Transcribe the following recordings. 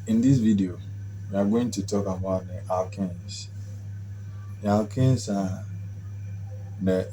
In this video, we are going to talk about the alkanes. The alkanes are the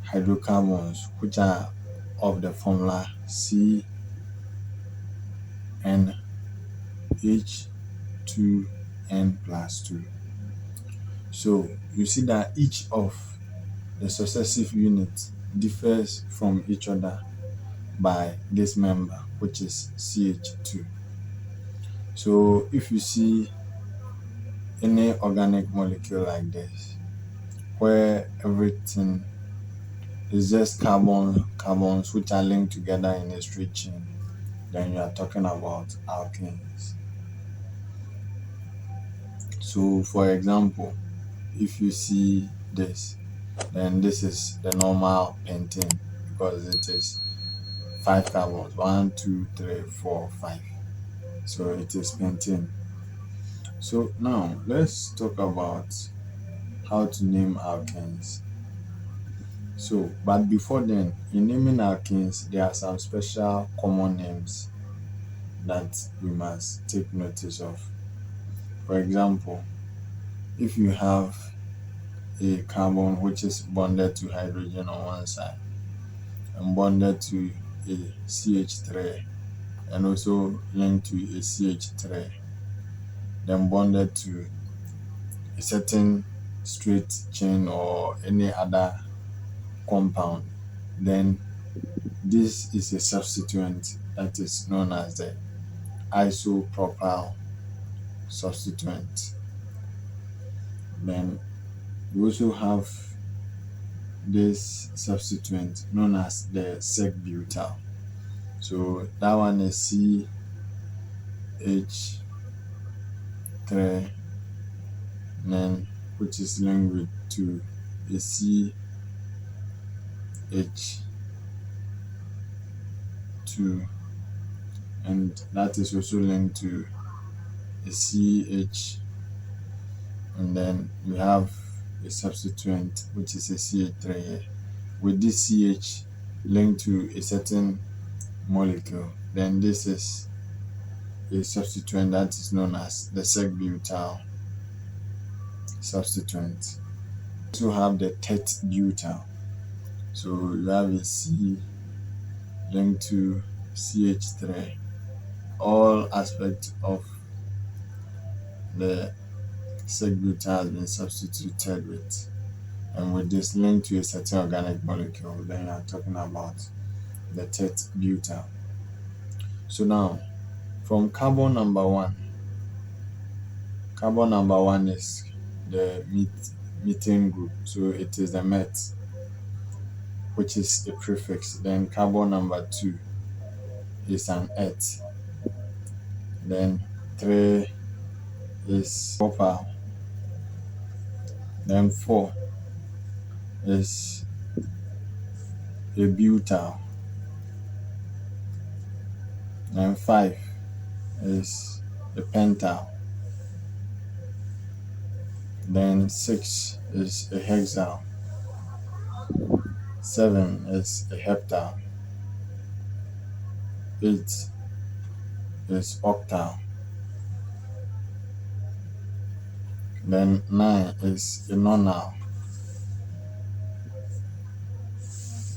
hydrocarbons which are of the formula CnH2n plus 2. So you see that each of the successive units differs from each other by this member, which is CH2. So if you see any organic molecule like this, where everything is just carbons which are linked together in a straight chain, then you are talking about alkanes. So for example, if you see this, then this is the normal pentane because it is 5 carbons, 1, 2, 3, 4, 5. So it is pentane. So now let's talk about how to name alkanes. So, but before then, in naming alkanes, there are some special common names that we must take notice of. For example, if you have a carbon which is bonded to hydrogen on one side and bonded to a CH3 and also linked to a CH3, then bonded to a certain straight chain or any other compound, then this is a substituent that is known as the isopropyl substituent. Then we also have this substituent known as the sec-butyl. So that one is CH3, then which is linked with to a CH2, and that is also linked to a CH, and then you have a substituent which is a CH3 here. With this CH linked to a certain molecule, then this is a substituent that is known as the sec-butyl substituent. You have the tet-butyl. So you have a C linked to CH3. All aspects of the sec-butyl has been substituted with, and with this linked to a certain organic molecule, then you are talking about the tet-butyl. So now, from carbon number 1 is the methane group, so it is the met, which is a prefix. Then carbon number 2 is an et. Then 3 is propyl. Then 4 is a butyl. Then 5 is a pentyl. Then 6 is a hexyl. 7 is a heptyl. 8 is octyl. Then 9 is a nonyl.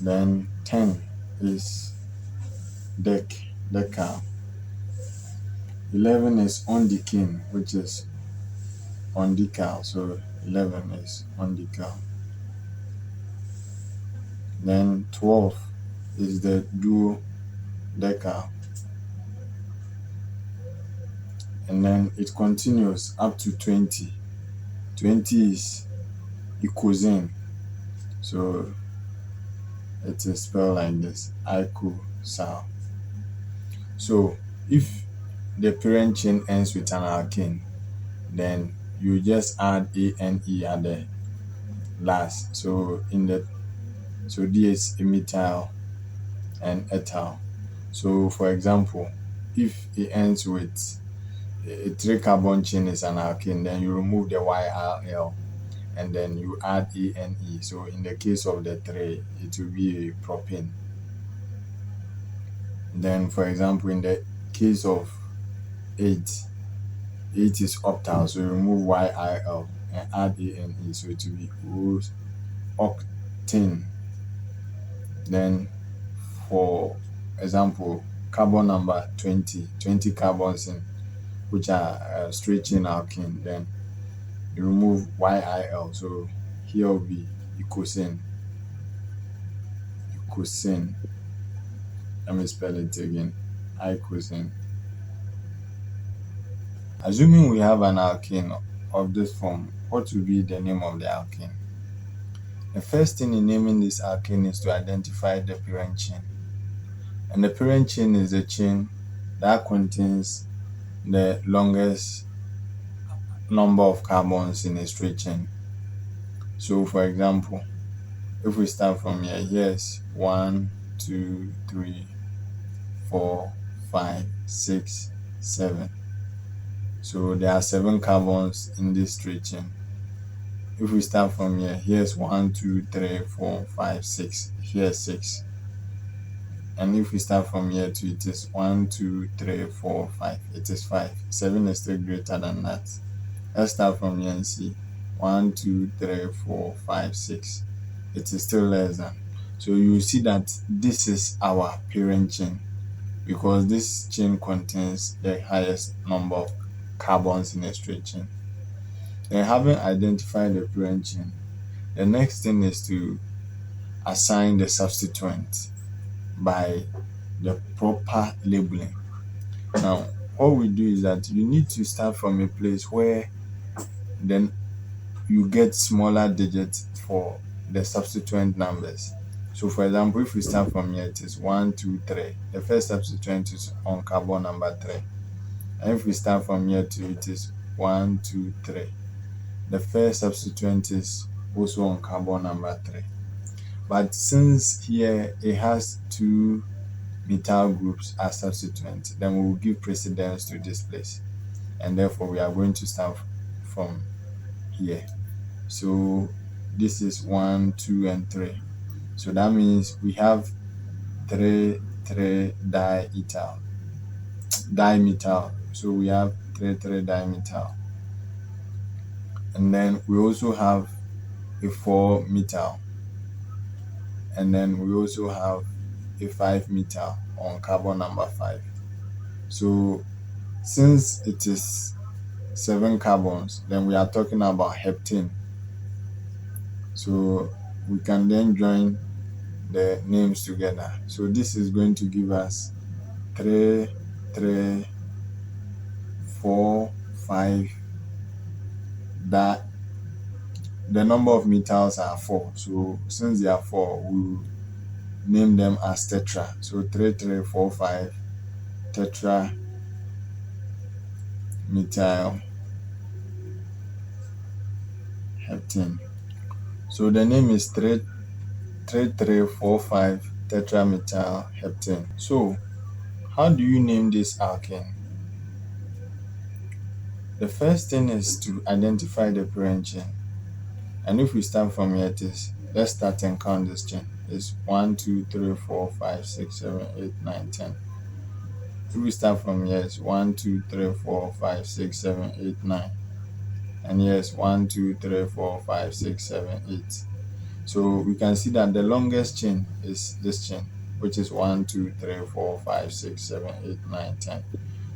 Then 10 is decyl. 11 is undecane, which is undecyl. So 11 is undecyl. Then 12 is the duodecyl. And then it continues up to 20. 20 is icosane. So it is spelled like this, icosal. So if the parent chain ends with an alkane, then you just add ane at the last. So this is methyl and ethyl. So for example, if it ends with a 3 carbon chain is an alkane, then you remove the YRL and then you add ane. So in the case of the 3, it will be a propane. Then for example, in the case of 8. 8 is octal, so remove YIL and add ANE, so it will be octane. Then, for example, carbon number 20, 20 carbons in which are straight chain alkene. Then you remove YIL, so here will be icosane. Icosane. Let me spell it again. Icosane. Assuming we have an alkene of this form, what will be the name of the alkene? The first thing in naming this alkene is to identify the parent chain. And the parent chain is the chain that contains the longest number of carbons in a straight chain. So, for example, if we start from here, here's 1, 2, 3, 4, 5, 6, 7. So there are 7 carbons in this straight chain. If we start from here, here's 1, 2, 3, 4, 5, 6. Here's 6. And if we start from here too, it is 1, 2, 3, 4, 5. It is 5. 7 is still greater than that. Let's start from here and see. 1, 2, 3, 4, 5, 6. It is still less than. So you see that this is our parent chain, because this chain contains the highest number of carbons in a straight chain. Then, having identified the parent chain, the next thing is to assign the substituent by the proper labeling. Now, what we do is that you need to start from a place where then you get smaller digits for the substituent numbers. So, for example, if we start from here, it is 1, 2, 3. The first substituent is on carbon number 3. And if we start from here too, it is 1, 2, 3. The first substituent is also on carbon number 3. But since here it has 2 methyl groups as substituent, then we will give precedence to this place. And therefore, we are going to start from here. So this is 1, 2, and 3. So that means we have 3 dimethyl. So we have 3 dimethyl. And then we also have a 4 methyl. And then we also have a 5 methyl on carbon number 5. So since it is 7 carbons, then we are talking about heptane. So we can then join the names together. So this is going to give us 3, 4, 5. That the number of methyls are 4. So since they are 4, we name them as tetra. So 3, 4, 5 tetra methyl heptane. So the name is 3, 4, 5 tetramethyl heptane. So how do you name this alkane? The first thing is to identify the parent chain. And if we start from here, it is, let's start and count this chain. It's 1, 2, 3, 4, 5, 6, 7, 8, 9, 10. If we start from here, it's 1, 2, 3, 4, 5, 6, 7, 8, 9. And yes, 1, 2, 3, 4, 5, 6, 7, 8. So we can see that the longest chain is this chain, which is 1, 2, 3, 4, 5, 6, 7, 8, 9, 10.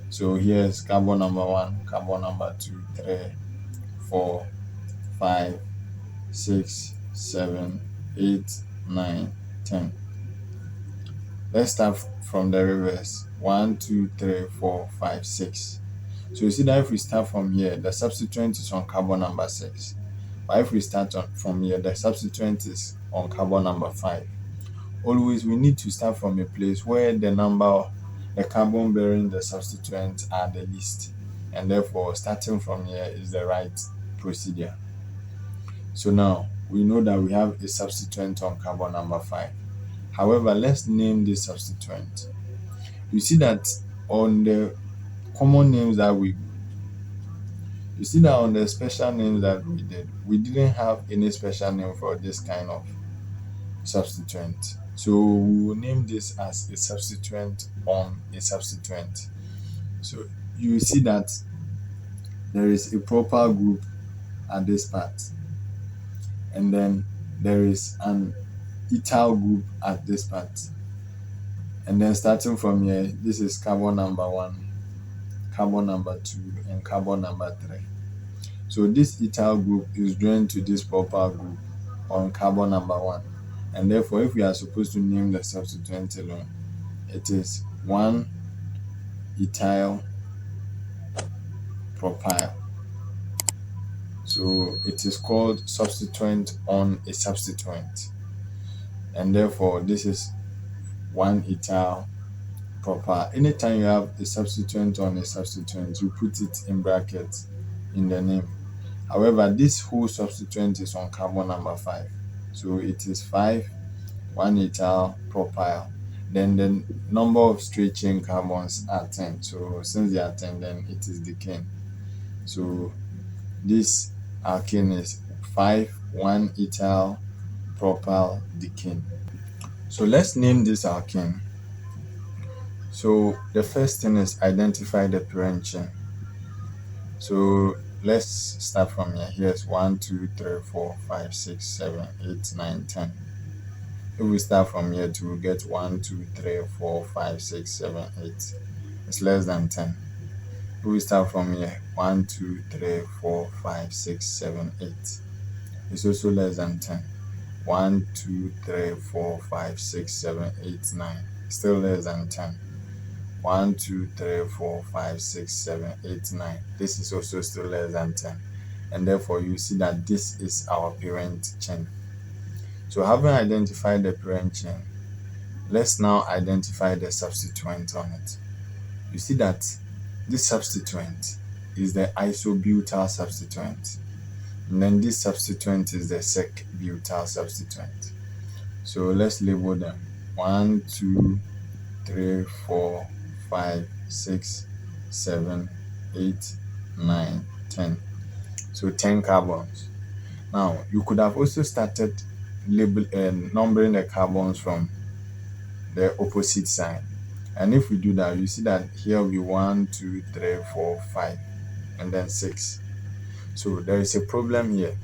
So here's carbon number 1, carbon number 2, 3, 4, 5, 6, 7, 8, 9, 10. Let's start from the reverse. 1, 2, 3, 4, 5, 6. So you see that if we start from here, the substituent is on carbon number 6. But if we start from here, the substituent is on carbon number 5. Always, we need to start from a place where the carbon bearing the substituent are the least. And therefore, starting from here is the right procedure. So now, we know that we have a substituent on carbon number 5. However, let's name this substituent. You see that on the common names that you see that on the special names that we didn't have any special name for this kind of substituent. So we will name this as a substituent on a substituent. So you see that there is a propyl group at this part, and then there is an ethyl group at this part. And then starting from here, this is carbon number 1, carbon number 2, and carbon number 3. So this ethyl group is joined to this propyl group on carbon number 1. And therefore, if we are supposed to name the substituent alone, it is 1 ethyl propyl. So it is called substituent on a substituent. And therefore, this is 1 ethyl propyl. Anytime you have a substituent on a substituent, you put it in brackets in the name. However, this whole substituent is on carbon number 5. So it is 5, 1 ethyl propyl. Then the number of straight chain carbons are 10. So since they are 10, then it is decaying. So this alkane is 5, 1 ethyl propyl decane. So let's name this alkane. So the first thing is identify the parent chain. So let's start from here. Here's 1, 2, 3, 4, 5, 6, 7, 8, 9, 10. If we start from here to get 1, 2, 3, 4, 5, 6, 7, 8, it's less than 10. If we start from here, 1, 2, 3, 4, 5, 6, 7, 8, it's also less than 10. 1, 2, 3, 4, 5, 6, 7, 8, 9, still less than 10. 1, 2, 3, 4, 5, 6, 7, 8, 9. This is also still less than 10. And therefore, you see that this is our parent chain. So having identified the parent chain, let's now identify the substituent on it. You see that this substituent is the isobutyl substituent. And then this substituent is the sec-butyl substituent. So let's label them. 1, 2, 3, 4, 5, 6, 7, 8, 9, 10. So 10 carbons. Now, you could have also started numbering the carbons from the opposite side. And if we do that, you see that here will be 1, 2, 3, 4, 5, and then 6. So there is a problem here.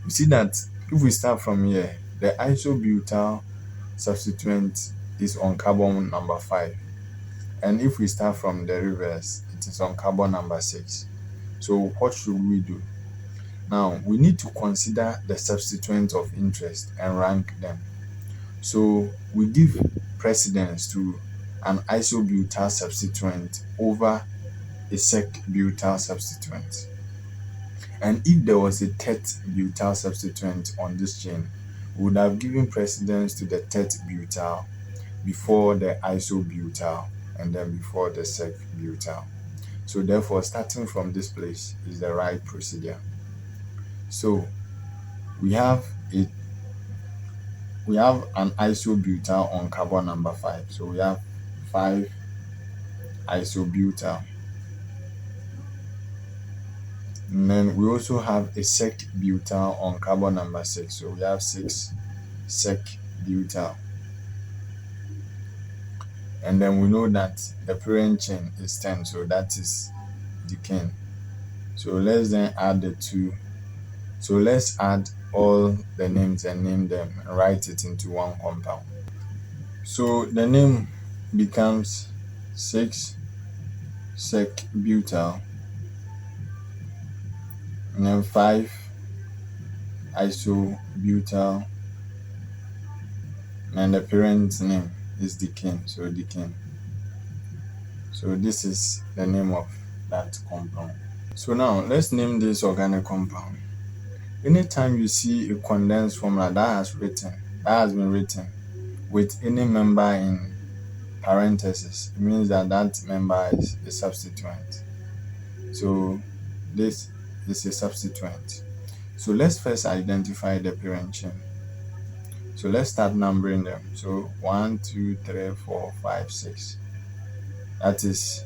You see that if we start from here, the isobutyl substituent is on carbon number 5. And if we start from the reverse, it is on carbon number 6. So what should we do? Now, we need to consider the substituents of interest and rank them. So we give precedence to an isobutyl substituent over a sec-butyl substituent. And if there was a tet-butyl substituent on this chain, we would have given precedence to the tet-butyl before the isobutyl and then before the sec-butyl. So therefore, starting from this place is the right procedure. So we have an isobutyl on carbon number 5. So we have 5 isobutyl. And then we also have a sec-butyl on carbon number 6. So we have 6 sec-butyl. And then we know that the parent chain is 10, so that is decane. So let's then add the 2. So let's add all the names and name them and write it into one compound. So the name becomes 6 sec-butyl and then 5 isobutyl, and the parent name is decane, so decane. So this is the name of that compound. So now let's name this organic compound. Anytime you see a condensed formula that has been written with any member in parentheses, it means that that member is a substituent. So this is a substituent. So let's first identify the parent chain. So let's start numbering them. So 1, 2, 3, 4, 5, 6. That is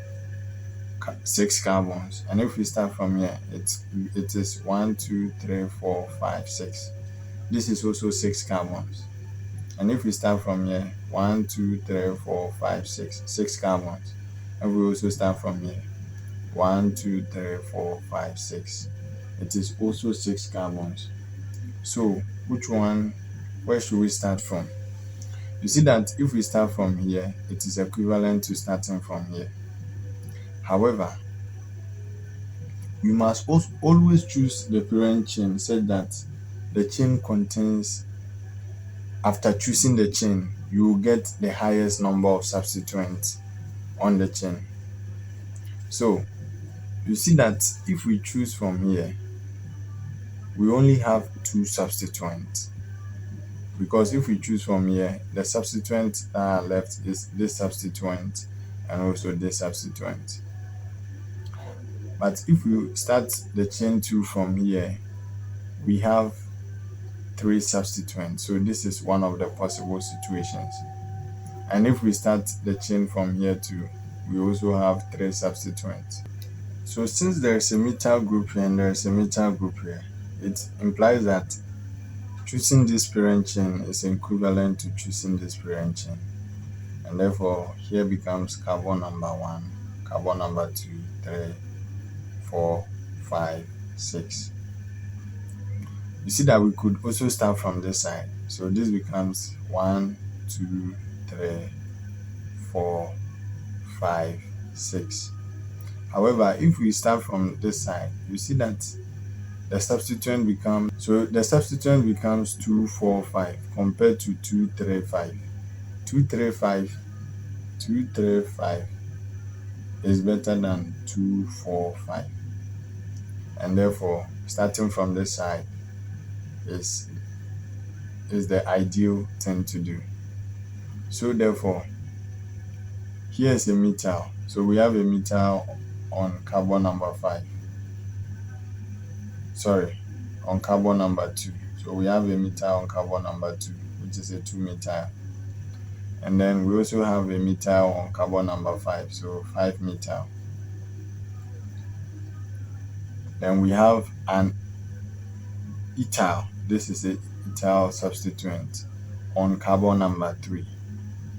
6 carbons. And if we start from here, it is 1, 2, 3, 4, 5, 6. This is also 6 carbons. And if we start from here, 1, 2, 3, 4, 5, 6, 6 carbons. And we also start from here. 1, 2, 3, 4, 5, 6. It is also 6 carbons. So where should we start from? You see that if we start from here, it is equivalent to starting from here. However, you must always choose the parent chain such that the chain contains, after choosing the chain, you will get the highest number of substituents on the chain. So you see that if we choose from here, we only have 2 substituents, because if we choose from here, the substituents that are left is this substituent and also this substituent. But if we start the chain 2 from here, we have 3 substituents. So this is one of the possible situations. And if we start the chain from here too, we also have 3 substituents. So since there is a methyl group here and there is a methyl group here, it implies that choosing this parent chain is equivalent to choosing this parent chain. And therefore, here becomes carbon number 1, carbon number 2, 3, 4, 5, 6. You see that we could also start from this side. So this becomes 1, 2, 3, 4, 5, 6. However, if we start from this side, you see that the substituent becomes 2, 4, 5 compared to 2, 3, 5. 2, 3, 5 is better than 2, 4, 5. And therefore, starting from this side is the ideal thing to do. So therefore, here's a methyl. So we have a methyl on carbon number 5. On carbon number 2. So we have a methyl on carbon number 2, which is a 2-methyl. And then we also have a methyl on carbon number 5, so 5-methyl. Then we have an ethyl. This is a ethyl substituent on carbon number 3.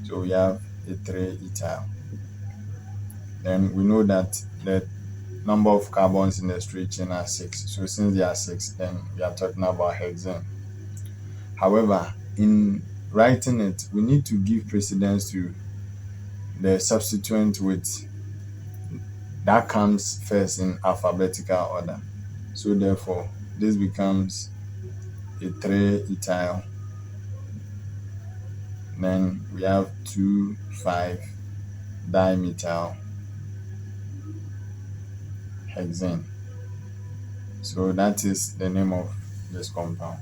So we have a 3-ethyl. Then we know that the number of carbons in the straight chain are 6. So since there are 6, then we are talking about hexane. However, in writing it, we need to give precedence to the substituent with that comes first in alphabetical order. So therefore, this becomes a 3-ethyl. Then we have 2,5-dimethyl hexane. So that is the name of this compound.